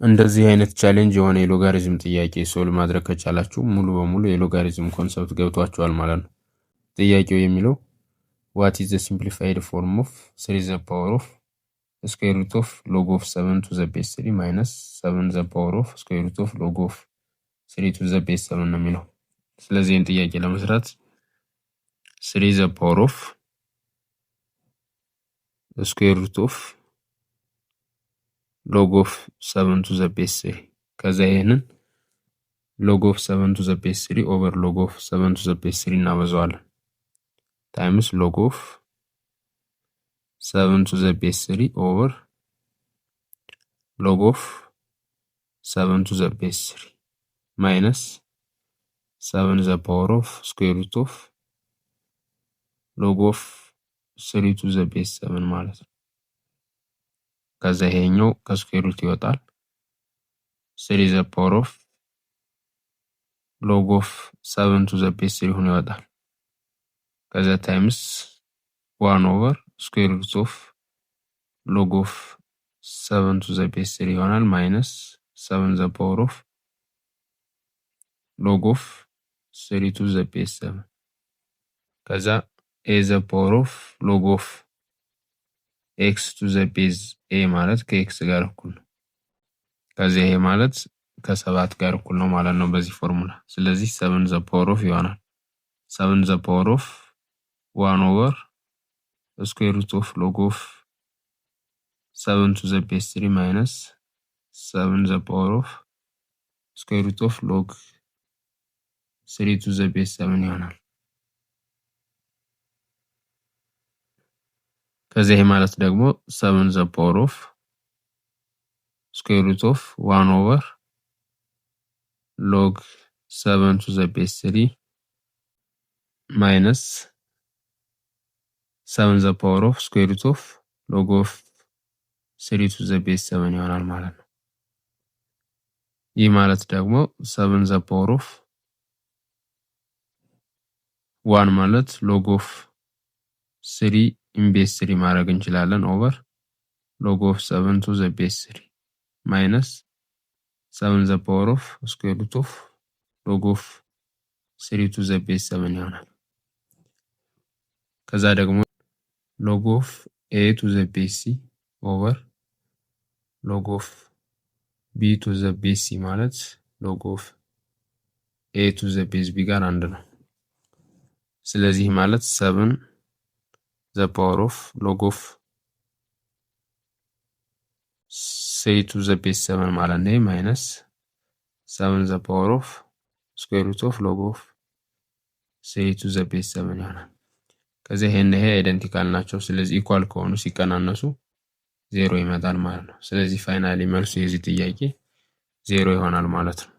እንደዚህ አይነት ቻሌንጅ የሆነ የሎጋሪዝም ጥያቄ ሶልቭ ማድረግ ከቻላችሁ ሙሉ በሙሉ የሎጋሪዝም ኮንሰፕት ገብቷችኋል ማለት ነው። ጥያቄው የሚለው what is the simplified form of 3 the power of square root of log of 7 to the base 3 minus 7 the power of square root of log of 3 to the base 7 ነው የሚለው። ስለዚህ ይህን ጥያቄ ለመስራት 3 the power of square root of log of 7 to the base 3 ከዛ ይሄንን log of 7 to the base 3 over log of 7 to the base 3 እናበዛዋለን times log of 7 to the base 3 over log of 7 to the base 3 minus 7 the power of square root of log of 3 to the base 7 ማለት ነው። ከዛ ይሄኛው ከስኩዌር ሩት ይወጣል 3 the power of log of 7 to the base 3 ሆኖ ይወጣል። ከዛ ታይምስ 1 over square root of log of 7 to the base 3 ይሆናል minus 7 the power of log of 3 to the base 7 ከዛ a the power of log of x to the base a ማለት ከx ጋር እኩል ነው። ከዛ ይሄ ማለት ከ7 ጋር እኩል ነው ማለት ነው በዚህ ፎርሙላ። ስለዚህ 7 the power of ይሆናል 7 the power of 1 over square root of log of 7 to the base 3 minus 7 the power of square root of log 3 to the base 7 ይሆናል። ከዛ ይሄ ማለት ደግሞ 7 the power of square root of 1 over log 7 to the base 3 minus 7 the power of square root of log of 3 to the base 7 ይሆናል ማለት ነው። ይህ ማለት ደግሞ 7 the power of 1 ማለት log of 3 in base 3 ማድረግ እንችላለን over log of 7 to the base 3 minus 7 the power of square root of log of 3 to the base 7 ይሆናል። ከዛ ደግሞ log of a to the base c over log of b to the base c ማለት log of a to the base b ጋር አንድ ነው። ስለዚህ ማለት 7 the power of log of 3 to the base 7 ማለት ነው minus 7 the power of square root of log of 3 to the base 7 ይሆናል። ከዚህ ይሄ አይደንቲካል ናቸው። ስለዚህ ኢኳል ከሆኑ ሲቀናነሱ 0 ይመጣል ማለት ነው። ስለዚህ ፋይናሊ መልሱ የዚህ ጥያቄ 0 ይሆናል ማለት ነው።